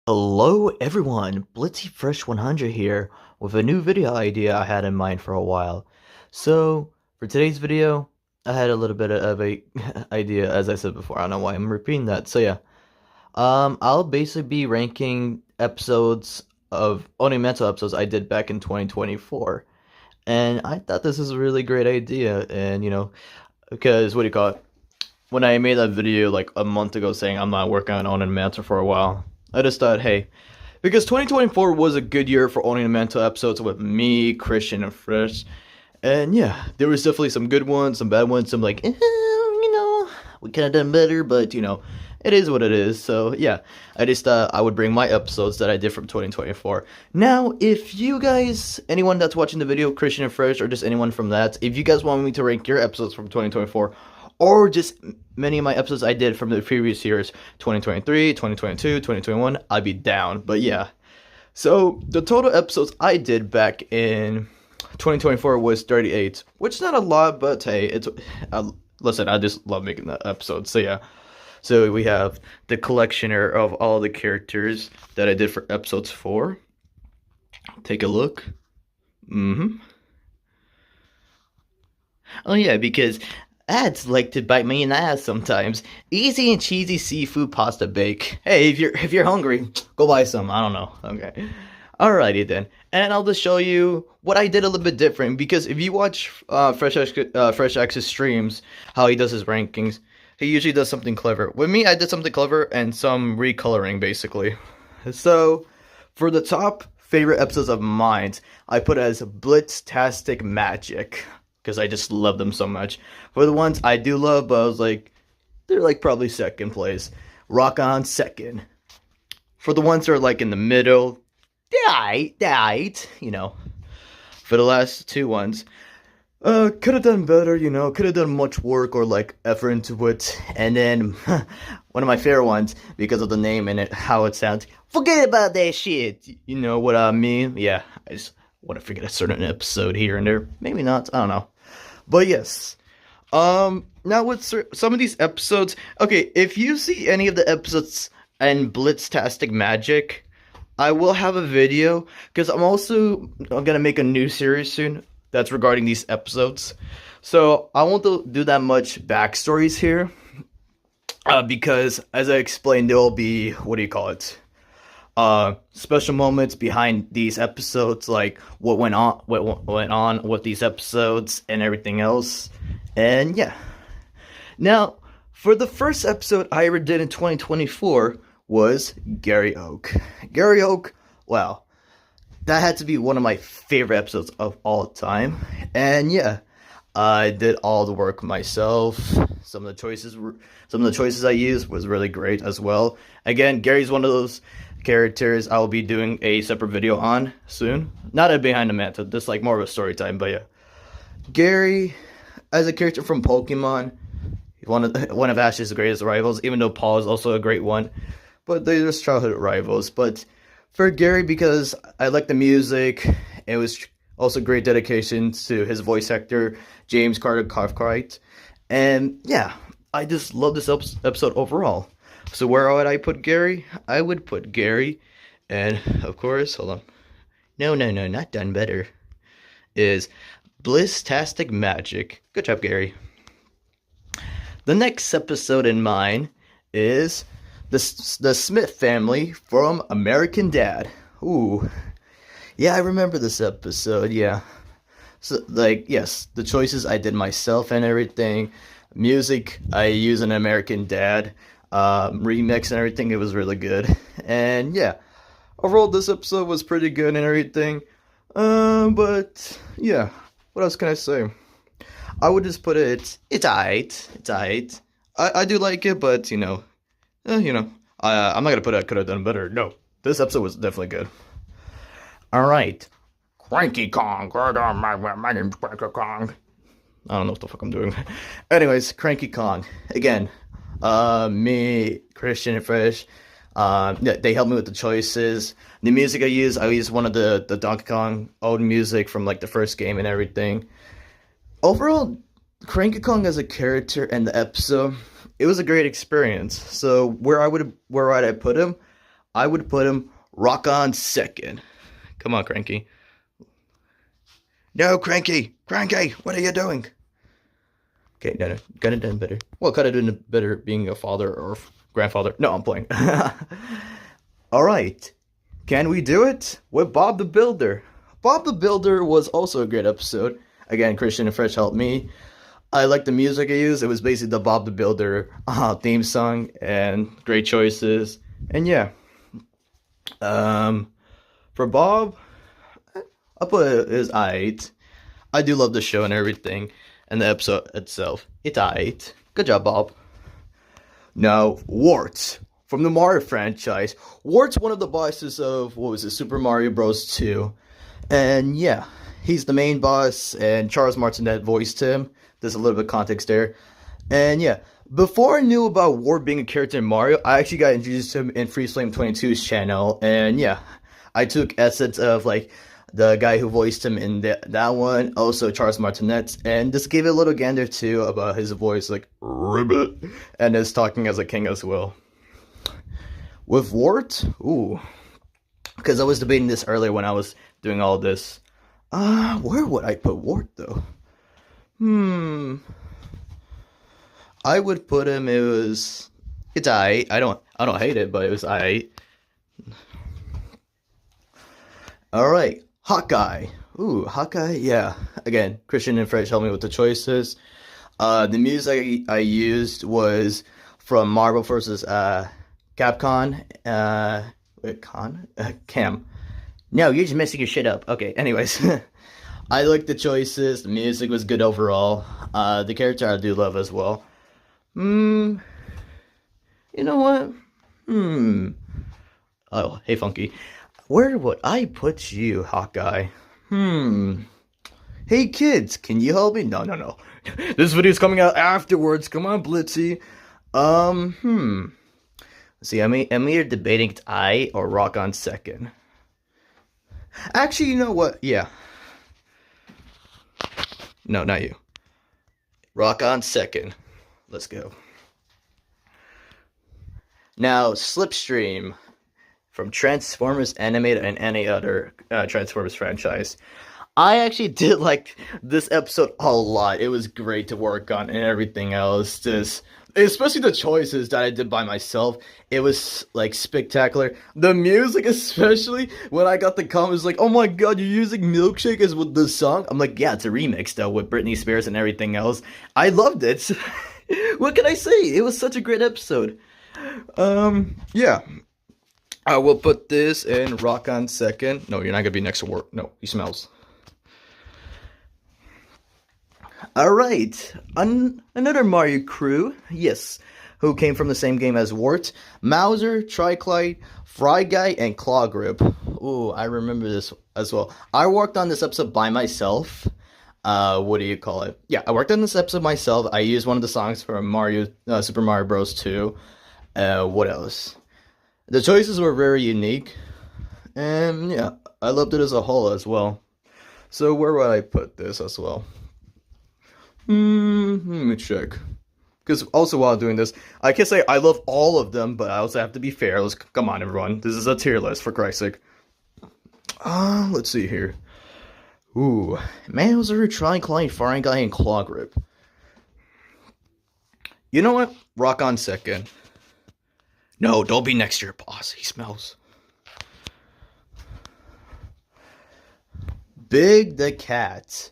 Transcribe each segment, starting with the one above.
Hello everyone, Blitzy Fresh 100 here with a new video idea I had in mind for a while. So for today's video, I had a little bit of a idea, as I said before. I don't know why I'm repeating that. So yeah, I'll basically be ranking episodes of only mental episodes I did back in 2024, and I thought this was a really great idea. And because what do you call it? When I made that video like a month ago saying I'm not working on Owning Mantle for a while, I just thought, hey, because 2024 was a good year for Owning Mantle episodes with me, Christian, and Fresh. And yeah, there was definitely some good ones, some bad ones, some like, we could have done better, but it is what it is. So yeah, I just thought I would bring my episodes that I did from 2024. Now, if you guys, anyone that's watching the video, Christian and Fresh, or just anyone from that, if you guys want me to rank your episodes from 2024, or just many of my episodes I did from the previous years, 2023, 2022, 2021, I'd be down. But yeah, so the total episodes I did back in 2024 was 38, which is not a lot, but hey, it's listen, I just love making that episode. So yeah, so we have the collectioner of all the characters that I did for episodes 4. Take a look. Oh yeah, because ads like to bite me in the ass sometimes. Easy and cheesy seafood pasta bake. Hey, if you're hungry, go buy some. I don't know. Okay. Alrighty then. And I'll just show you what I did a little bit different, because if you watch Fresh X's streams, how he does his rankings, he usually does something clever. With me, I did something clever and some recoloring basically. So, for the top favorite episodes of mine, I put as Blitztastic Magic, because I just love them so much. For the ones I do love, but I was like, they're like probably second place. Rock On second. For the ones that are like in the middle, died. For the last two ones, could have done better, could have done much work or like effort into it. And then one of my favorite ones, because of the name and how it sounds, forget about that shit. You know what I mean? Yeah, I just want to forget a certain episode here and there. Maybe not, I don't know. But yes, now with some of these episodes, okay, if you see any of the episodes in Blitztastic Magic, I will have a video, because I'm gonna make a new series soon that's regarding these episodes. So I won't do that much backstories here, because as I explained, there will be, what do you call it? Special moments behind these episodes, like what went on with these episodes and everything else. And yeah, now for the first episode I ever did in 2024 was Gary Oak. Gary Oak, wow, that had to be one of my favorite episodes of all time. And yeah, I did all the work myself. Some of the choices I used was really great as well. Again, Gary's one of those characters I will be doing a separate video on soon. Not a behind the mantle, just like more of a story time. But yeah, Gary as a character from Pokemon, one of Ash's greatest rivals. Even though Paul is also a great one, but they're just childhood rivals. But for Gary, because I like the music, it was also great dedication to his voice actor, James Carter Cartwright. And yeah, I just love this episode overall. So where would I put Gary? I would put Gary, and of course, hold on. No, not done better. Is Blitztastic Magic. Good job, Gary. The next episode in mine is the Smith family from American Dad. Ooh. Yeah, I remember this episode, yeah. So, like, yes, the choices I did myself and everything. Music, I use an American Dad remix and everything. It was really good. And yeah, overall this episode was pretty good and everything. But yeah, what else can I say? I would just put it's alright. It's alright. I do like it, but I'm not gonna put I could have done better. No, this episode was definitely good. Alright. Cranky Kong. My name's Cranky Kong. I don't know what the fuck I'm doing. Anyways, Cranky Kong. Again, me, Christian, and Fresh, they helped me with the choices. The music I use one of the Donkey Kong old music from like the first game and everything. Overall, Cranky Kong as a character and the episode, it was a great experience. So where would I put him? I would put him rock on second. Come on, Cranky. No, Cranky! Cranky! What are you doing? Okay, no, could have done better. Well, could have done better being a father or grandfather. No, I'm playing. Alright. Can we do it? With Bob the Builder. Bob the Builder was also a great episode. Again, Christian and Fresh helped me. I like the music I used. It was basically the Bob the Builder theme song and great choices. And yeah. For Bob, I'll put it as aight. I do love the show and everything. And the episode itself. It's aight. Good job, Bob. Now, Wart. From the Mario franchise. Wart's one of the bosses of, what was it, Super Mario Bros. 2. And yeah, he's the main boss, and Charles Martinet voiced him. There's a little bit of context there. And yeah, before I knew about Wart being a character in Mario, I actually got introduced to him in FreeFlame22's channel. And yeah, I took essence of like the guy who voiced him in that one, also Charles Martinet, and just gave it a little gander too about his voice, like ribbit, and his talking as a king as well. With Wart, ooh, because I was debating this earlier when I was doing all this. Where would I put Wart though? I would put him. It's aight. I don't hate it, but it was aight. All right, Hawkeye. Ooh, Hawkeye. Yeah. Again, Christian and Fresh helped me with the choices. The music I used was from Marvel vs. Capcom. Cam. No, you're just messing your shit up. Okay, anyways. I liked the choices. The music was good overall. The character I do love as well. You know what? Oh, hey, Funky. Where would I put you, Hawkeye? Hey, kids, can you help me? No. This video's coming out afterwards. Come on, Blitzy. See, I'm either debating it's I or Rock on second. Actually, you know what? Yeah. No, not you. Rock on second. Let's go. Now, Slipstream from Transformers Animated and any other Transformers franchise. I actually did like this episode a lot. It was great to work on and everything else. Especially the choices that I did by myself. It was like spectacular. The music, especially when I got the comments like, "Oh my god, you're using Milkshake as with the song." I'm like, yeah, it's a remix though with Britney Spears and everything else. I loved it. What can I say? It was such a great episode. Yeah. I will put this in Rock on second. No, you're not gonna be next to Wart. No, he smells. Alright, another Mario crew, yes, who came from the same game as Wart. Mauser, Triclite, Fry Guy, and Claw Grip. Ooh, I remember this as well. I worked on this episode by myself. What do you call it? Yeah, I worked on this episode myself. I used one of the songs from Super Mario Bros. 2. What else? The choices were very unique. And yeah, I loved it as a whole as well. So where would I put this as well? Let me check. Because also while doing this, I can say I love all of them, but I also have to be fair. Come on, everyone. This is a tier list, for Christ's sake. Let's see here. Ooh. Mauser, Triclite, Fry Guy, and Claw Grip. You know what? Rock on second. No, don't be next to your boss. He smells. Big the Cat.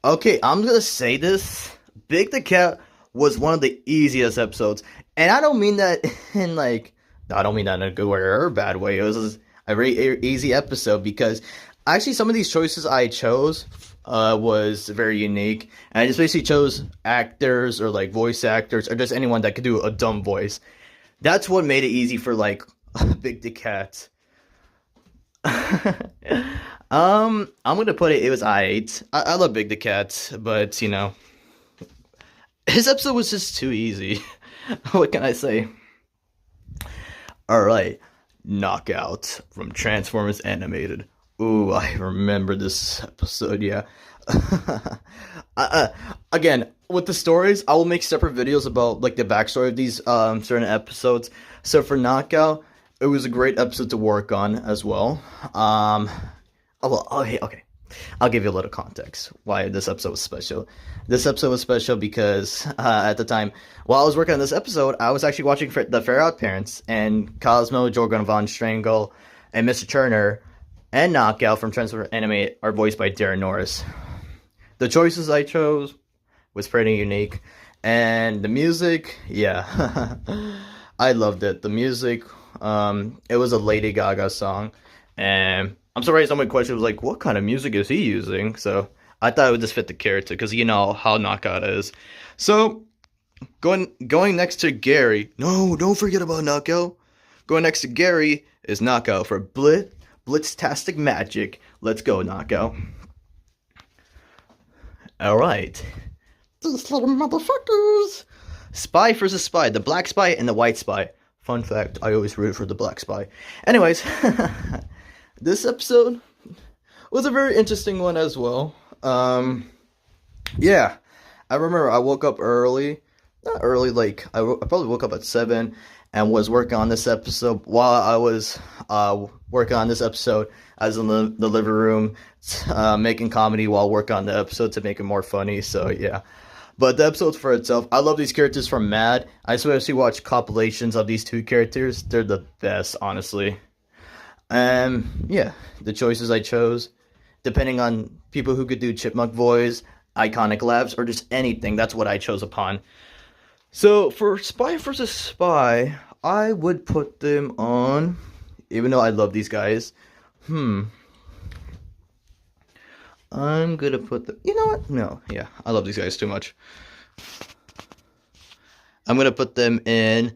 Okay, I'm gonna say this. Big the Cat was one of the easiest episodes. And I don't mean that in a good way or a bad way. It was a very easy episode because actually some of these choices I chose was very unique. And I just basically chose actors or like voice actors or just anyone that could do a dumb voice. That's what made it easy for like Big the Cat. I'm gonna put it was aight. I love Big the Cat, but you know, his episode was just too easy. What can I say? Alright, Knockout from Transformers Animated. Ooh, I remember this episode, yeah. Again, with the stories, I will make separate videos about like the backstory of these certain episodes. So for Knockout, It was a great episode to work on as well. Oh well, okay. I'll give you a little context why this episode was special. This episode was special because at the time, while I was working on this episode, I was actually watching the Fair Out Parents, and Cosmo, Jorgen von Strangle, and Mr. Turner, and Knockout from Transformers Anime are voiced by Darren Norris. The choices I chose was pretty unique, and the music, yeah, I loved it. The music, it was a Lady Gaga song, and I'm sorry, someone questioned was like, what kind of music is he using? So I thought it would just fit the character because you know how Knockout is. So going next to Gary. No, don't forget about Knockout. Going next to Gary is Knockout for Blitztastic Magic. Let's go, Knockout. All right. These little motherfuckers. Spy versus Spy. The black spy and the white spy. Fun fact, I always root for the black spy. Anyways. This episode was a very interesting one as well. Yeah, I remember I woke up early. Not early, like, I probably woke up at 7 and was working on this episode. While I was working on this episode, I was in the living room making comedy while working on the episode to make it more funny, so yeah. But the episode for itself, I love these characters from Mad. I especially watch compilations of these two characters. They're the best, honestly. Yeah, the choices I chose, depending on people who could do chipmunk voice, iconic laughs, or just anything, that's what I chose upon. So, for Spy vs. Spy, I would put them on, even though I love these guys, I'm gonna put them, you know what, no, yeah, I love these guys too much. I'm gonna put them in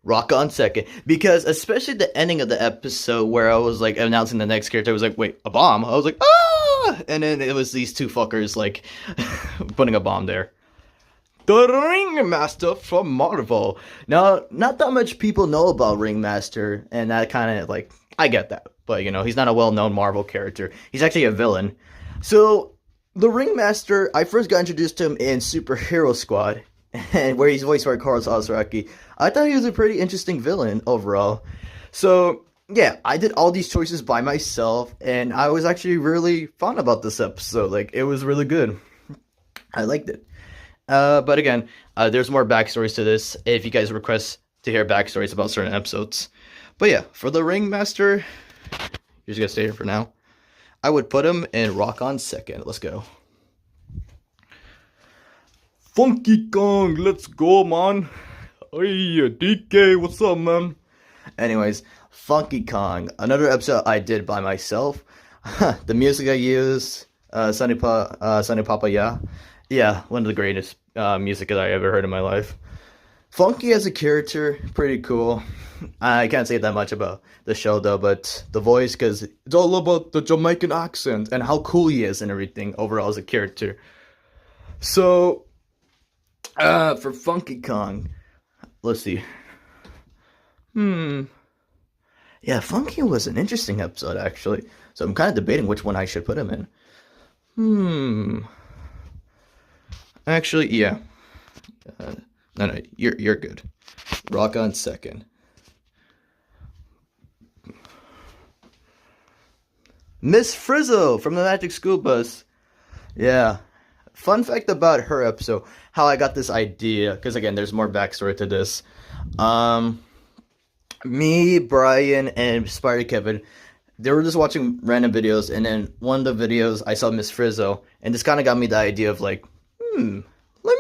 Rock on second, because especially the ending of the episode where I was like announcing the next character, I was like, wait, a bomb? I was like, ah! And then it was these two fuckers like putting a bomb there. The Ringmaster from Marvel. Now, not that much people know about Ringmaster, and that kind of like, I get that, but you know, he's not a well-known Marvel character. He's actually a villain. So, the Ringmaster, I first got introduced to him in Superhero Squad, and where he's voiced by Carl Sazeraki. I thought he was a pretty interesting villain overall. So, yeah, I did all these choices by myself, and I was actually really fun about this episode. Like, it was really good. I liked it. But again, there's more backstories to this if you guys request to hear backstories about certain episodes. But yeah, for the Ringmaster, you're just gonna stay here for now. I would put him in Rock on second. Let's go. Funky Kong, let's go, man. Hey, DK, what's up, man? Anyways, Funky Kong, another episode I did by myself. The music I used, Sunny Papa, yeah, one of the greatest music that I ever heard in my life. Funky as a character, pretty cool. I can't say that much about the show though, but the voice, because it's all about the Jamaican accent and how cool he is and everything overall as a character. So, for Funky Kong, let's see. Yeah, Funky was an interesting episode actually. So I'm kind of debating which one I should put him in. Actually, yeah. No, you're good. Rock on second. Miss Frizzle from the Magic School Bus. Yeah. Fun fact about her episode, how I got this idea, because again, there's more backstory to this. Me, Brian, and Spider Kevin, they were just watching random videos, and then one of the videos I saw Miss Frizzle, and this kind of got me the idea of like, let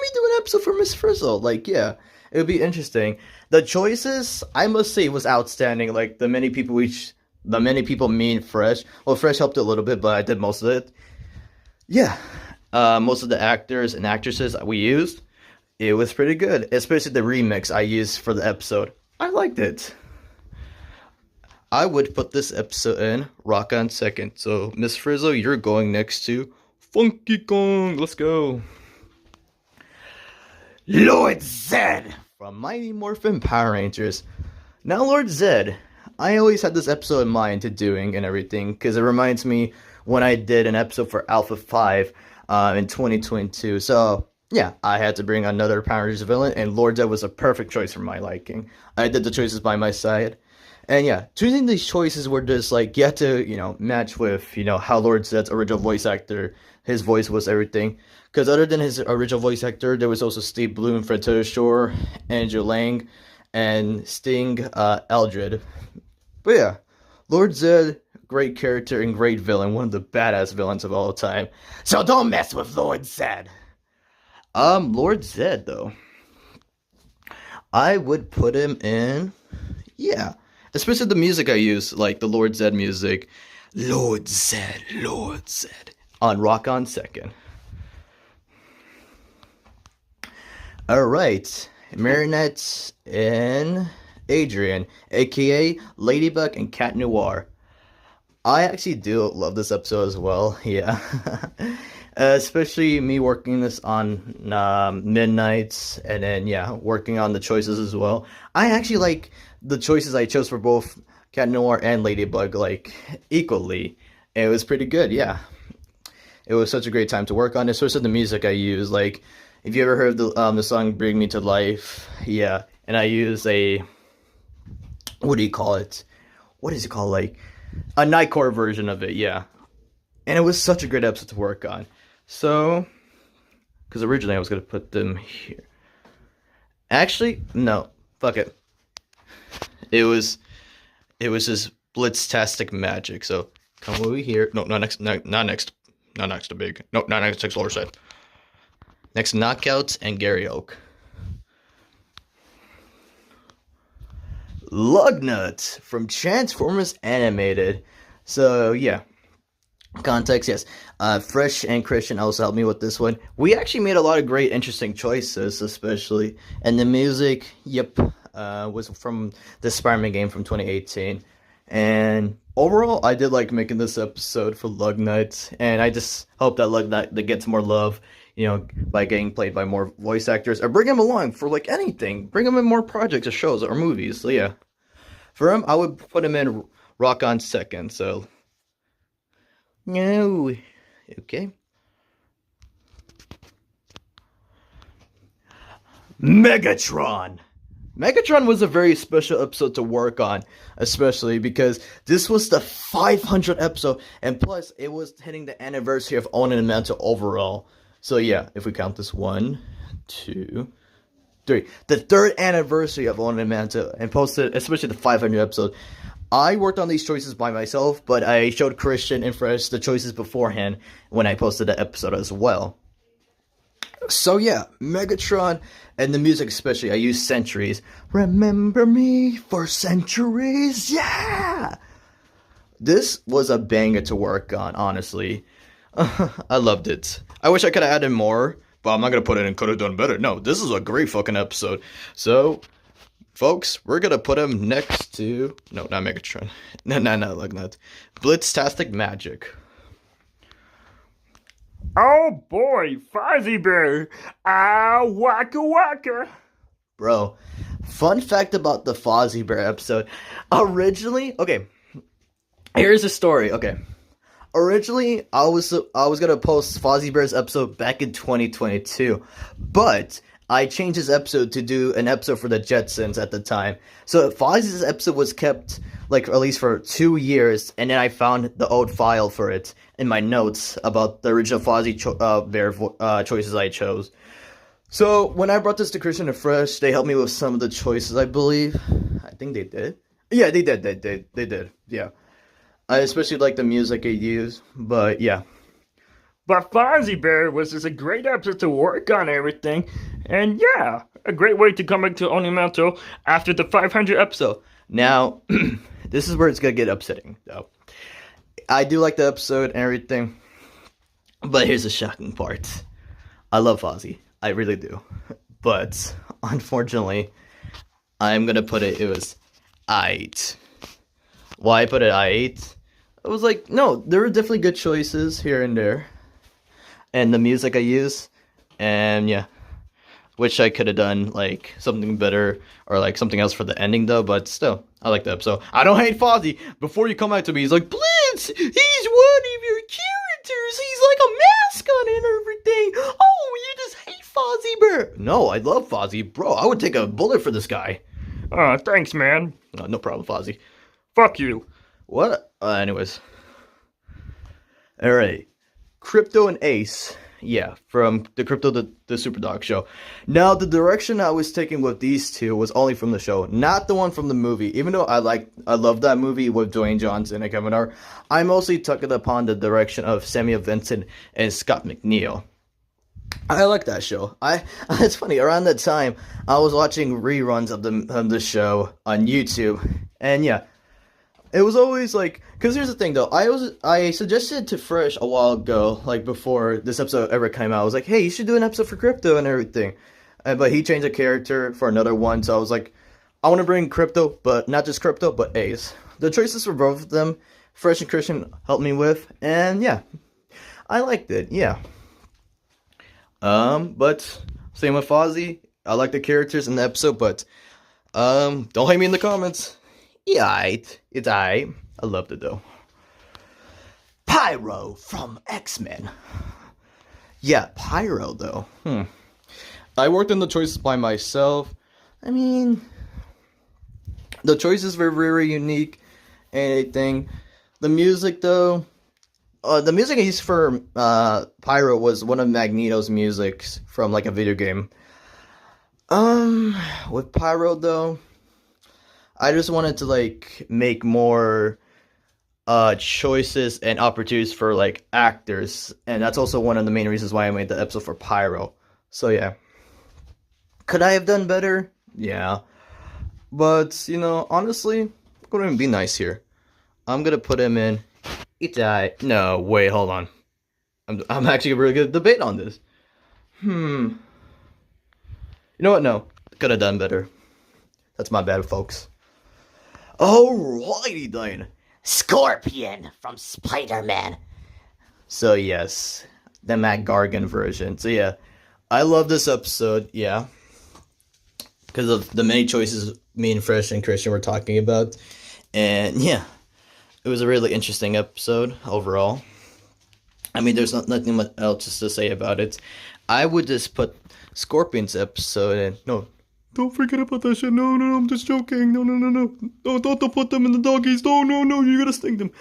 me do an episode for Miss Frizzle. Like, yeah, it would be interesting. The choices, I must say, was outstanding. Like, the many people mean Fresh. Well, Fresh helped a little bit, but I did most of it. Yeah, most of the actors and actresses we used, it was pretty good. Especially the remix I used for the episode. I liked it. I would put this episode in Rock on second. So, Miss Frizzle, you're going next to Funky Kong. Let's go. Lord Zed from Mighty Morphin Power Rangers. Now, Lord Zed, I always had this episode in mind to doing and everything, because it reminds me when I did an episode for Alpha 5 in 2022. So, yeah, I had to bring another Power Rangers villain, and Lord Zed was a perfect choice for my liking. I did the choices by my side, And yeah, choosing these choices were just like you had to, match with, how Lord Zed's original voice actor, his voice was everything. Because other than his original voice actor, there was also Steve Bloom, Fred Shore, Andrew Lang, and Sting Eldred. But yeah, Lord Zed, great character and great villain, one of the badass villains of all time. So don't mess with Lord Zed. Lord Zed though, I would put him in, yeah, especially the music I use, like the Lord Zed music. Lord Zed, Lord Zed. On Rock On Second. Alright, Marinette and Adrian, aka Ladybug and Cat Noir. I actually do love this episode as well, yeah. Especially me working this on midnights, and then, yeah, working on the choices as well. I actually like the choices I chose for both Cat Noir and Ladybug, like, equally. It was pretty good, yeah. It was such a great time to work on, especially the music I use. Like, if you ever heard the song Bring Me to Life, yeah, and I use a, what do you call it? What is it called? Like, a Nightcore version of it, yeah. And it was such a great episode to work on. So, because originally I was going to put them here. Actually, no, fuck it. It was just Blitztastic Magic. So, come over here. No, not next, not next to Big. No, not next to Lower Side. Next, Knockouts and Gary Oak. Lugnut from Transformers Animated. So, yeah. Context, yes. Fresh and Christian also helped me with this one. We actually made a lot of great, interesting choices, especially. And the music, yep, was from the Spider-Man game from 2018. And overall, I did like making this episode for Lugnut. And I just hope that Lugnut that gets more love, by getting played by more voice actors. Or bring him along for, like, anything. Bring him in more projects or shows or movies. So, yeah. For him, I would put him in Rock On Second, so... No. Okay. Megatron. Megatron was a very special episode to work on, especially because this was the 500th episode, and plus it was hitting the anniversary of Owning and Mantle overall. So yeah, if we count this 1, 2, 3, the 3rd anniversary of Owning and Mantle, and posted, especially the 500th episode. I worked on these choices by myself, but I showed Christian and Fresh the choices beforehand when I posted the episode as well. So yeah, Megatron and the music especially, I used Centuries. Remember me for centuries, yeah! This was a banger to work on, honestly. I loved it. I wish I could have added more, but I'm not going to put it in could have done better. No, this is a great fucking episode. So... folks, we're gonna put him next to... no, not Megatron. No, like that. Blitztastic Magic. Oh boy, Fozzie Bear! Ah, waka waka! Bro, fun fact about the Fozzie Bear episode. Originally, okay, here's the story, okay. Originally, I was gonna post Fozzie Bear's episode back in 2022, but... I changed his episode to do an episode for the Jetsons at the time. So Fozzie's episode was kept, like, at least for 2 years, and then I found the old file for it in my notes about the original Fozzie Bear choices I chose. So when I brought this to Christian and Fresh, they helped me with some of the choices, I believe. I think they did. Yeah, they did, yeah. I especially like the music they use, but yeah. But Fozzie Bear was just a great episode to work on everything. And yeah, a great way to come back to Owning Mantle after the 500th episode. Now, this is where it's going to get upsetting, though. I do like the episode and everything, but here's the shocking part. I love Fozzie. I really do. But, unfortunately, I'm going to put it was aight. Why I put it aight? I was like, no, there were definitely good choices here and there. And the music I use, and yeah, wish I could have done like something better or like something else for the ending though, but still, I like the episode. I don't hate Fozzie. Before you come out to me, he's like, Blitz, he's one of your characters. He's like a mascot and everything. Oh, you just hate Fozzie Bear. No, I love Fozzie. Bro, I would take a bullet for this guy. Thanks, man. No problem, Fozzie. Fuck you. What? Anyways. Alright. Crypto and Ace. Yeah, from the Crypto the Superdog show. Now, the direction I was taking with these two was only from the show, not the one from the movie. Even though I love that movie with Dwayne Johnson and Kevin Hart, I mostly took it upon the direction of Samuel Vincent and Scott McNeil. I like that show. It's funny. Around that time, I was watching reruns of the show on YouTube, and yeah, it was always like, because here's the thing though, I suggested to Fresh a while ago, like before this episode ever came out. I was like, hey, you should do an episode for Crypto and everything, but he changed a character for another one, so I was like, I want to bring Crypto, but not just Crypto, but Ace. The choices for both of them, Fresh and Christian helped me with, and yeah, I liked it. Yeah. But same with Fozzie. I like the characters in the episode, but don't hate me in the comments. Yeah, it's aight. I loved it though. Pyro from X-Men. Yeah, Pyro though. I worked on the choices by myself. I mean, the choices were very unique and everything. The music though. The music I used for Pyro was one of Magneto's musics from like a video game. With Pyro though, I just wanted to like make more choices and opportunities for like actors, and that's also one of the main reasons why I made the episode for Pyro. So yeah, could I have done better? Yeah, but you know, honestly, I'm gonna be nice here. I'm gonna put him in. No, wait, hold on. I'm actually really good at debate on this. You know what? No, could have done better. That's my bad, folks. Alrighty then. Scorpion from Spider-Man. So yes, the Matt Gargan version. So yeah, I love this episode. Yeah, because of the many choices me and Fresh and Christian were talking about, and yeah. It was a really interesting episode overall. I mean, there's nothing much else to say about it. I would just put Scorpion's episode in. No, don't forget about that shit. No, I'm just joking. No. Don't put them in the doggies. No, you gotta sting them.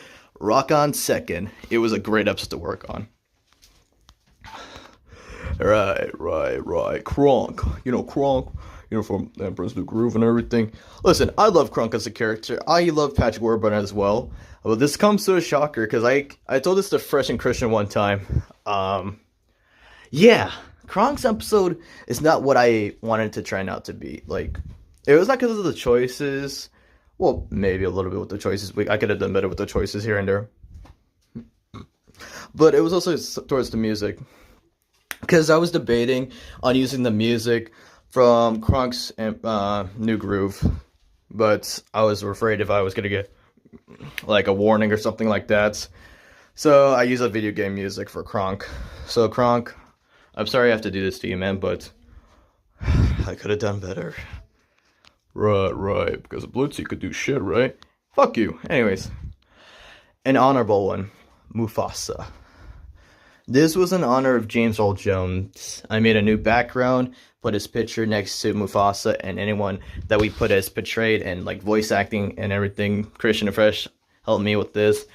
Rock on second. It was a great episode to work on. Right. Kronk. Kronk. From Emperor's New Groove and everything. Listen, I love Kronk as a character. I love Patrick Warburton as well. Well, this comes to a shocker because I told this to Fresh and Christian one time. Yeah, Kronk's episode is not what I wanted to try out to be. Like, it was not because of the choices. Well, maybe a little bit with the choices. I could have done better with the choices here and there. But it was also towards the music. Because I was debating on using the music from Kronk's New Groove, but I was afraid if I was gonna get like a warning or something like that, so I use a video game music for Kronk. So Kronk, I'm sorry I have to do this to you, man, but I could have done better. Right, because Blitzy could do shit, right? Fuck you. Anyways, an honorable one, Mufasa. This was in honor of James Earl Jones. I made a new background, put his picture next to Mufasa, and anyone that we put as portrayed and like voice acting and everything. Christian and Fresh helped me with this.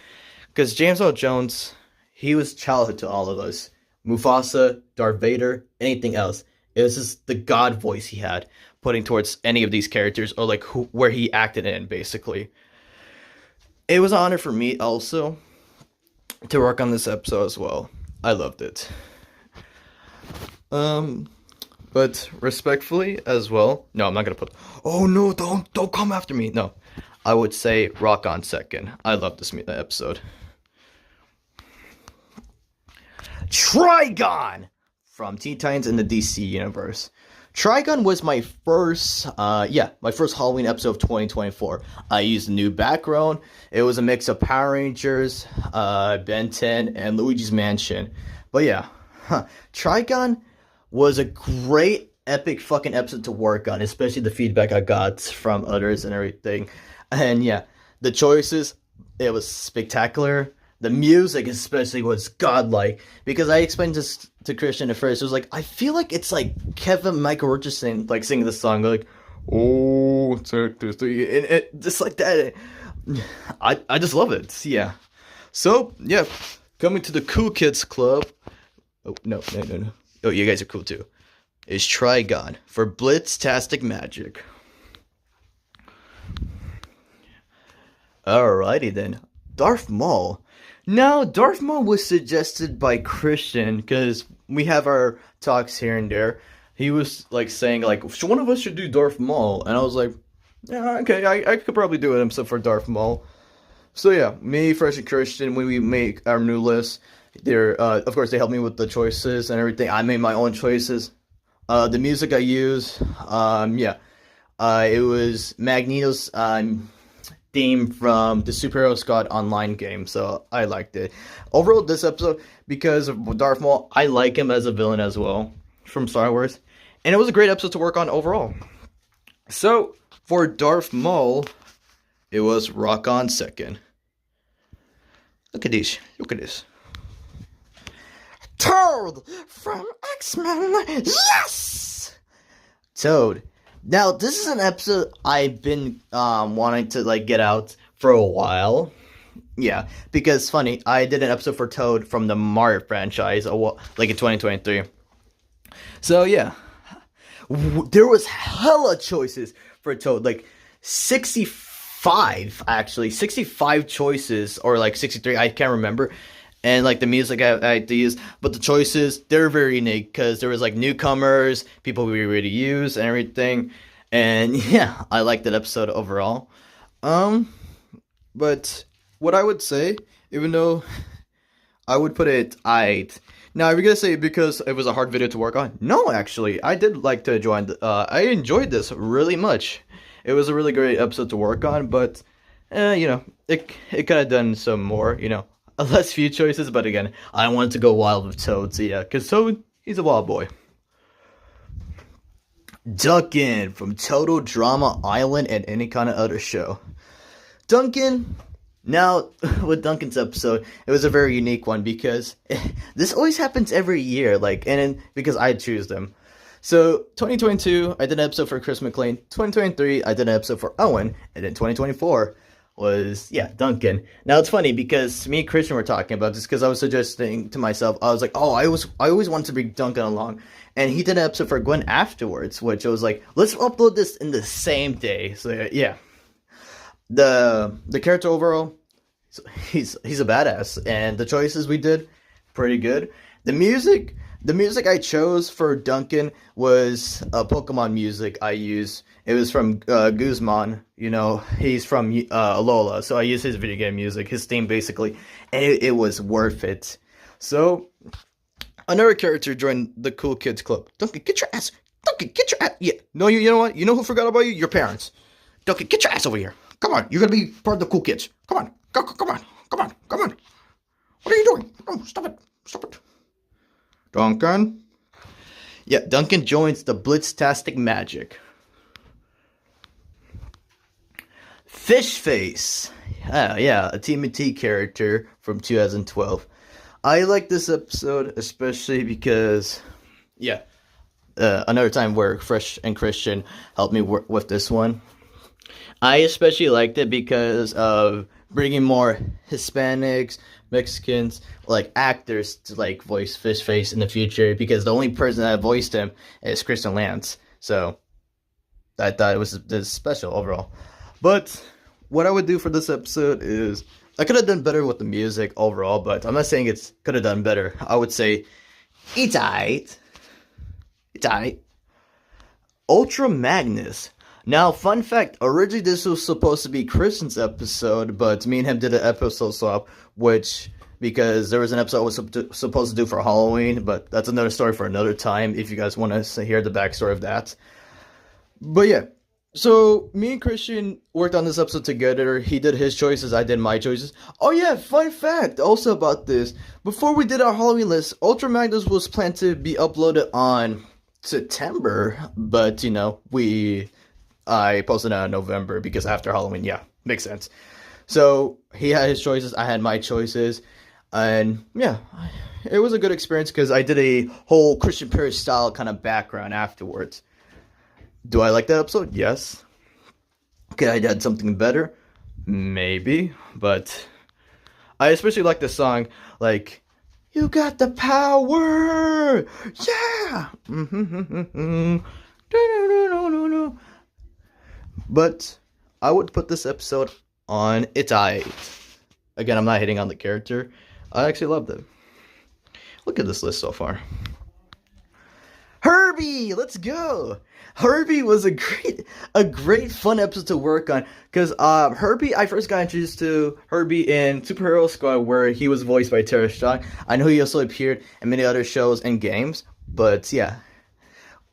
Because James Earl Jones, he was childhood to all of us. Mufasa, Darth Vader, anything else. It was just the God voice he had, putting towards any of these characters, or like where he acted in, basically. It was an honor for me also to work on this episode as well. I loved it. But respectfully as well. No, I'm not gonna put. Oh no! Don't come after me. No, I would say Rock on second. I love this episode. Trigon from Teen Titans in the DC universe. Trigon was my first Halloween episode of 2024. I used a new background. It was a mix of Power Rangers, Ben 10, and Luigi's Mansion. But yeah, Trigon was a great, epic fucking episode to work on, especially the feedback I got from others and everything. And yeah, the choices, it was spectacular. The music especially was godlike, because I explained this to Christian at first. It was like, I feel like it's like Kevin Michael Richardson like singing the song, like, oh, take this, and it, just like that. I just love it. Yeah. So yeah, coming to the cool kids club. Oh no. Oh, you guys are cool too. Is Trigon for Blitztastic Magic. Alrighty then. Darth Maul. Now, Darth Maul was suggested by Christian because we have our talks here and there. He was like saying like one of us should do Darth Maul, and I was like, yeah, okay, I could probably do it except for Darth Maul. So yeah, me, Fresh, and Christian, when we make our new list, they're of course they help me with the choices and everything. I made my own choices. The music I use, yeah, it was Magneto's theme from the Superhero Squad online game, so I liked it. Overall, this episode, because of Darth Maul, I like him as a villain as well from Star Wars, and it was a great episode to work on overall. So for Darth Maul, it was Rock On second. Look at this. Look at this. Toad from X-Men. Yes! Toad. Now, this is an episode I've been wanting to like get out for a while. Yeah, because funny, I did an episode for Toad from the Mario franchise, like in 2023. So yeah, there was hella choices for Toad, like 65 actually, 65 choices, or like 63, I can't remember. And like the music I had to use, but the choices, they're very unique because there was like newcomers, people we already use and everything. And yeah, I liked that episode overall. But what I would say, even though I would put it now, are we gonna say because it was a hard video to work on? No, actually, I did like to join. I enjoyed this really much. It was a really great episode to work on, but you know, it could have done some more. You know, less few choices, but again, I wanted to go wild with Toad. So yeah, because Toad, he's a wild boy. Duncan from Total Drama Island and any kind of other show. Duncan. Now, with Duncan's episode, it was a very unique one because this always happens every year, like, because I choose them. So, 2022, I did an episode for Chris McLean. 2023, I did an episode for Owen. And then 2024 was, yeah, Duncan. Now, it's funny because me and Christian were talking about this because I was suggesting to myself, I was like, oh, I always wanted to bring Duncan along. And he did an episode for Gwen afterwards, which I was like, let's upload this in the same day. So, yeah. The character overall, he's a badass, and the choices we did, pretty good. The music I chose for Duncan was Pokemon music I used. It was from Guzman. You know, he's from Alola, so I used his video game music, his theme basically, and it was worth it. So another character joined the Cool Kids Club. Duncan, get your ass. Duncan, get your ass. Yeah, no, you know what? You know who forgot about you? Your parents. Duncan, get your ass over here. Come on, you're gonna be part of the cool kids. Come on, come on. What are you doing? Oh, stop it. Duncan. Yeah, Duncan joins the Blitztastic Magic. Fish Face. Yeah, a TMNT character from 2012. I like this episode especially because, yeah, another time where Fresh and Christian helped me work with this one. I especially liked it because of bringing more Hispanics, Mexicans, like actors to like voice Fish Face in the future, because the only person that voiced him is Kristen Lance. So I thought it was special overall. But what I would do for this episode is I could have done better with the music overall, but I'm not saying it's could have done better. I would say it's aight. It's aight. Ultra Magnus. Now, fun fact, originally this was supposed to be Christian's episode, but me and him did an episode swap, because there was an episode I was supposed to do for Halloween, but that's another story for another time, if you guys want to hear the backstory of that. But yeah, so me and Christian worked on this episode together. He did his choices, I did my choices. Oh yeah, fun fact also about this. Before we did our Halloween list, Ultra Magnus was planned to be uploaded on September, but, you know, I posted it in November because after Halloween, yeah, makes sense. So he had his choices, I had my choices, and yeah, it was a good experience because I did a whole Christian Perry style kind of background afterwards. Do I like that episode? Yes. Could I have done something better? Maybe, but I especially like the song, like, you got the power! Yeah! But I would put this episode on its eye. Again, I'm not hitting on the character. I actually loved it. Look at this list so far. Herbie, let's go. Herbie was a great fun episode to work on because Herbie, I first got introduced to Herbie in Superhero Squad where he was voiced by Tara Strong. I know he also appeared in many other shows and games, but yeah,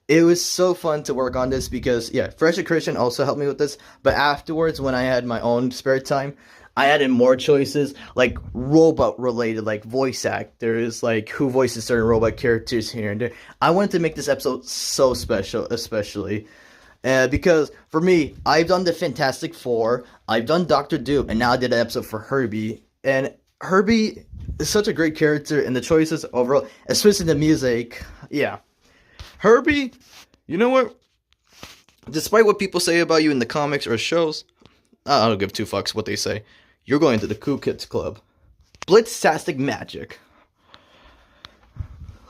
it was so fun to work on this because yeah, Fresh and Christian also helped me with this. But afterwards, when I had my own spare time, I added more choices, like robot related, like voice actors, like who voices certain robot characters here and there. I wanted to make this episode so special, especially because for me, I've done the Fantastic Four, I've done Doctor Doom, and now I did an episode for Herbie. And Herbie is such a great character, and the choices overall, especially the music, yeah. Herbie, you know what? Despite what people say about you in the comics or shows, I don't give two fucks what they say. You're going to the Cool Kids Club. Blitztastic Magic.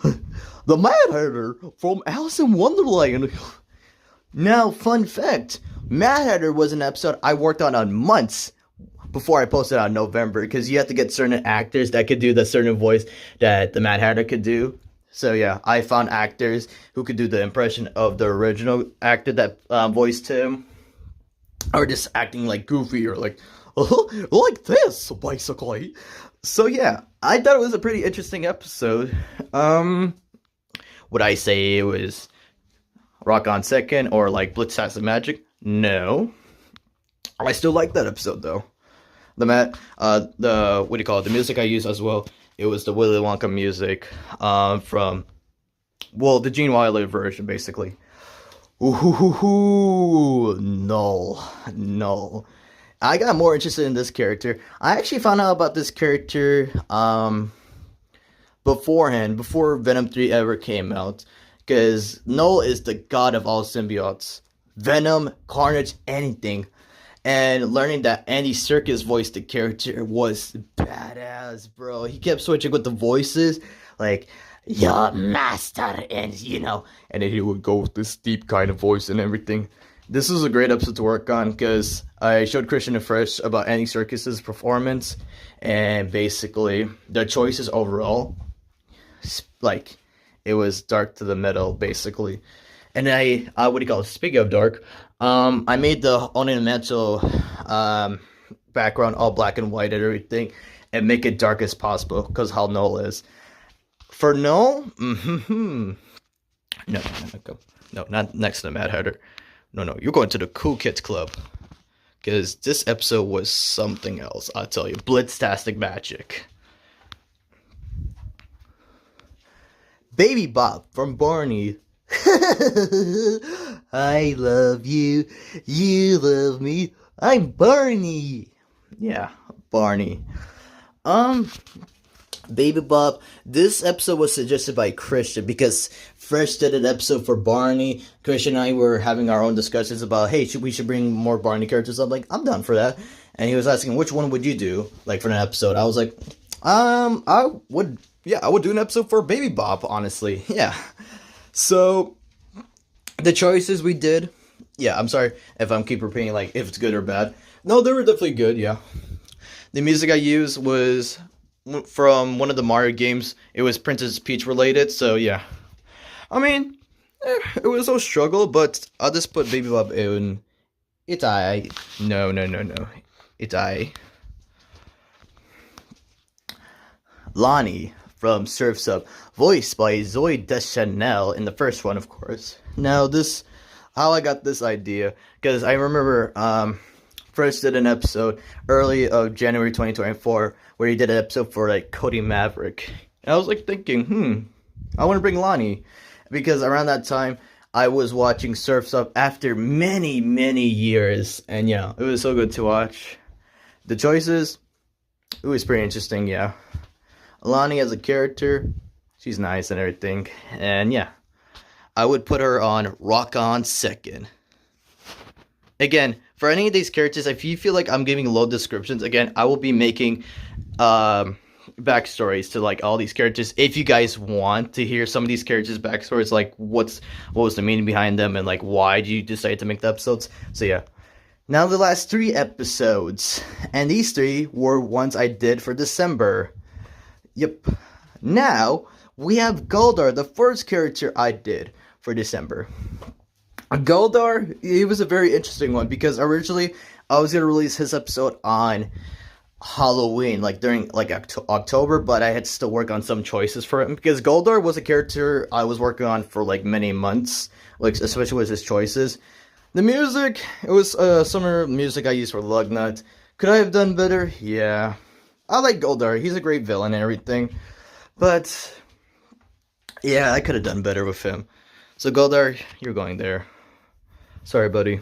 The Mad Hatter from Alice in Wonderland. Now, fun fact. Mad Hatter was an episode I worked on months before I posted on November. Because you have to get certain actors that could do the certain voice that the Mad Hatter could do. So yeah, I found actors who could do the impression of the original actor that voiced him. Or just acting like Goofy or like this, basically. So yeah, I thought it was a pretty interesting episode. Would I say it was Rock On Second or like Blitztastic Magic? No. I still like that episode though. The what do you call it? The music I used as well. It was the Willy Wonka music from, well, the Gene Wilder version basically. Ooh, no. I got more interested in this character. I actually found out about this character beforehand, before Venom 3 ever came out. Because Null is the god of all symbiotes. Venom, Carnage, anything. And learning that Andy Serkis voiced the character was badass, bro. He kept switching with the voices. Like, your master, and and then he would go with this deep kind of voice and everything. This was a great episode to work on because I showed Christian and Fresh about Andy Serkis' performance and basically the choices overall. Like, it was dark to the middle, basically. And what do you call it? Speaking of dark, I made the ornamental background all black and white and everything and make it dark as possible because how Noel is. For Noel, no, not next to the Mad Hatter. No, you're going to the Cool Kids Club. Because this episode was something else, I'll tell you. Blitztastic Magic. Baby Bob from Barney. I love you. You love me. I'm Barney. Yeah, Barney. Baby Bob, this episode was suggested by Christian because Fresh did an episode for Barney. Christian and I were having our own discussions about, hey, we should bring more Barney characters. I'm like, I'm down for that. And he was asking, which one would you do, like, for an episode? I was like, I would do an episode for Baby Bob, honestly. Yeah. So, the choices we did, yeah, I'm sorry if I'm keep repeating, like, if it's good or bad. No, they were definitely good, yeah. The music I used was from one of the Mario games. It was Princess Peach related, so yeah. I mean, it was a struggle, but I'll just put Baby Bob in. It's I. No. It's I. Lonnie from Surf's Up, voiced by Zoe Deschanel in the first one, of course. Now, how I got this idea, because I remember Fresh did an episode early of January 2024 where he did an episode for like Cody Maverick. And I was like thinking, I want to bring Lonnie. Because around that time, I was watching Surf's Up after many, many years. And yeah, it was so good to watch. The choices, it was pretty interesting, yeah. Lonnie as a character, she's nice and everything. And yeah, I would put her on Rock On Second. again, for any of these characters, if you feel like I'm giving low descriptions, again, I will be making backstories to like all these characters. If you guys want to hear some of these characters' backstories, like what was the meaning behind them, and like why did you decide to make the episodes? So yeah. Now the last 3 episodes, and these 3 were ones I did for December. Yep. Now we have Goldar, the first character I did for December. Goldar, he was a very interesting one because originally I was gonna release his episode on Halloween, like during like October, but I had to still work on some choices for him because Goldar was a character I was working on for like many months, like especially with his choices. The music, it was summer music I used for Lugnut. Could I have done better? Yeah. I like Goldar. He's a great villain and everything. But, yeah, I could have done better with him. So, Goldar, you're going there. Sorry, buddy.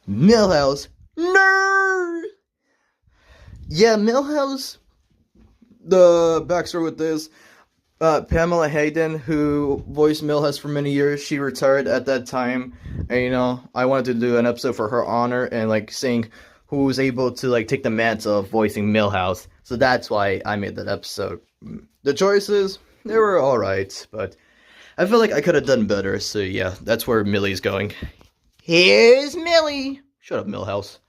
Millhouse. Nerd! Yeah, Millhouse. The backstory with this. Pamela Hayden, who voiced Millhouse for many years, she retired at that time, and you know, I wanted to do an episode for her honor and like seeing who was able to like take the mantle of voicing Millhouse. So that's why I made that episode. The choices, they were alright, but I feel like I could have done better, so yeah, that's where Millie's going. Here's Millie! Shut up, Millhouse.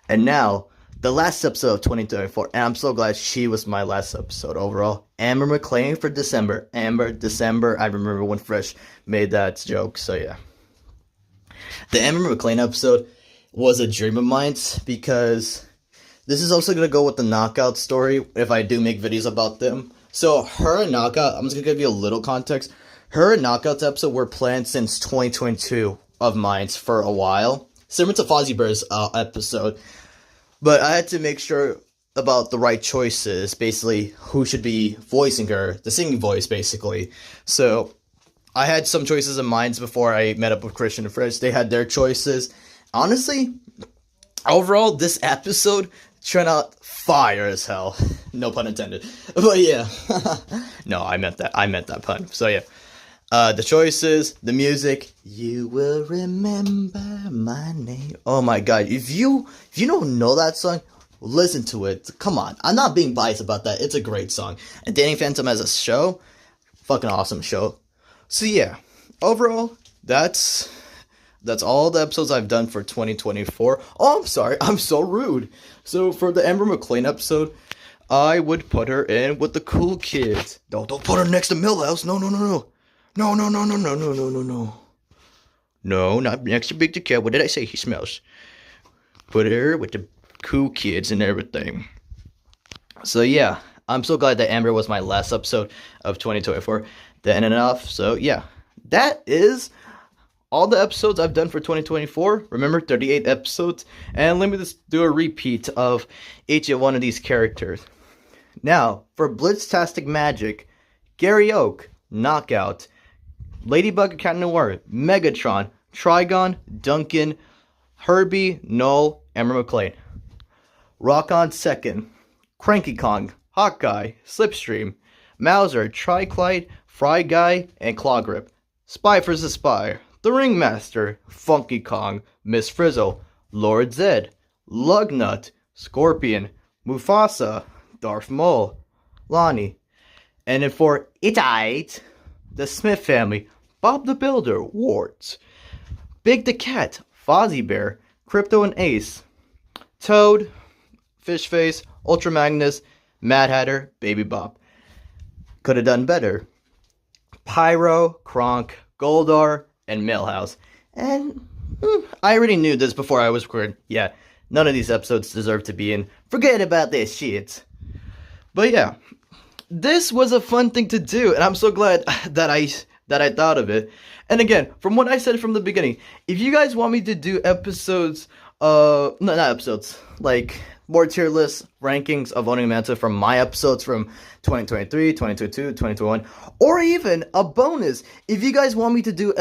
And now, the last episode of 2024, and I'm so glad she was my last episode overall. Amber McLean for December. Amber, December, I remember when Fresh made that joke, so yeah. The Amber McLean episode was a dream of mine because this is also going to go with the Knockout story if I do make videos about them. So her and Knockout, I'm just going to give you a little context. Her and Knockout's episode were planned since 2022 of mine for a while. Similar to Fozzie Bear's episode. But I had to make sure about the right choices, basically who should be voicing her, the singing voice, basically. So I had some choices in mind before I met up with Christian and Fresh. They had their choices. Honestly, overall, this episode turned out fire as hell. No pun intended. But yeah. No, I meant that pun. So yeah. The choices, the music, you will remember my name. Oh my god, if you don't know that song, listen to it. Come on, I'm not being biased about that. It's a great song. And Danny Phantom as a show, fucking awesome show. So yeah, overall, that's all the episodes I've done for 2024. Oh, I'm sorry, I'm so rude. So for the Amber McLean episode, I would put her in with the cool kids. Don't put her next to Millhouse. No. No. No, not next to Big the Cat. What did I say? He smells. Put her with the cool kids and everything. So yeah, I'm so glad that Amber was my last episode of 2024. That ended off. So yeah, that is all the episodes I've done for 2024. Remember, 38 episodes. And let me just do a repeat of each one of these characters. Now, for Blitztastic Magic, Gary Oak, Knockout, Ladybug and Cat Noir, Megatron, Trigon, Duncan, Herbie, Null, Amber McLean. Rock On Second, Cranky Kong, Hawkeye, Slipstream, Mauser, Triclide, Fry Guy, and Claw Grip. Spy vs. Spy, The Ringmaster, Funky Kong, Miss Frizzle, Lord Zed, Lugnut, Scorpion, Mufasa, Darth Maul, Lonnie. And then for Itite, the Smith family, Bob the Builder, Warts, Big the Cat, Fozzie Bear, Crypto and Ace, Toad, Fishface, Ultra Magnus, Mad Hatter, Baby Bop. Could have done better. Pyro, Kronk, Goldar, and Millhouse. And I already knew this before I was recording. Yeah, none of these episodes deserve to be in. Forget about this shit. But yeah, this was a fun thing to do, and I'm so glad that I thought of it. And again, from what I said from the beginning, if you guys want me to do episodes, no, not episodes, like more tier list rankings of Owning Mantle from my episodes from 2023, 2022, 2021, or even a bonus, if you guys want me to do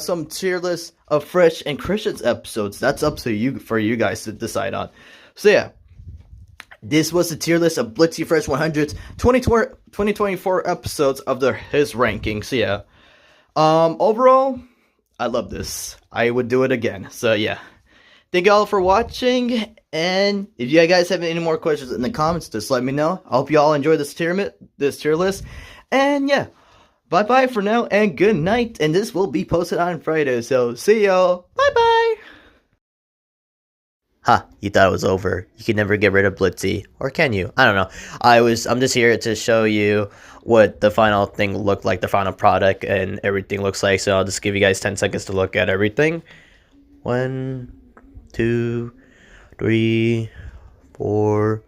some tier list of Fresh and Christian's episodes, that's up to you, for you guys to decide on. So yeah. This was the tier list of Blitzy Fresh 100's 2024 episodes of his rankings. So yeah. Overall, I love this. I would do it again. So yeah. Thank you all for watching, and if you guys have any more questions in the comments, just let me know. I hope you all enjoy this tier list, and yeah, bye bye for now, and good night. And this will be posted on Friday, so see y'all. Bye bye. Huh, you thought it was over. You can never get rid of Blitzy. Or can you? I don't know. I'm just here to show you what the final thing looked like, the final product and everything looks like. So I'll just give you guys 10 seconds to look at everything. 1, 2, 3, 4,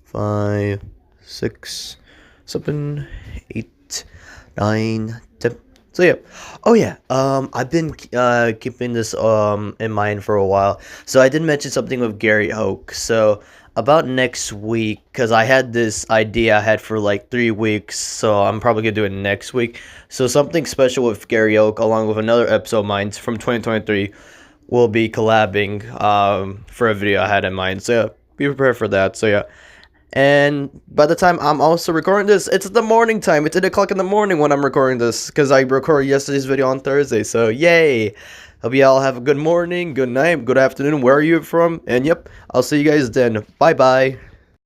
5, 6, 7, 8, 9, 10. So yeah, oh yeah, I've been keeping this in mind for a while. So I did mention something with Gary Hoke. So about next week, because I had this idea I had for like 3 weeks, so I'm probably gonna do it next week. So something special with Gary Hoke, along with another episode of mine from 2023, will be collabing for a video I had in mind. So yeah, be prepared for that. So yeah. And by the time I'm also recording this, it's the morning time. It's 8 o'clock in the morning when I'm recording this, because I recorded yesterday's video on Thursday. So yay! Hope you all have a good morning, good night, good afternoon, where are you from? And yep, I'll see you guys then. Bye bye.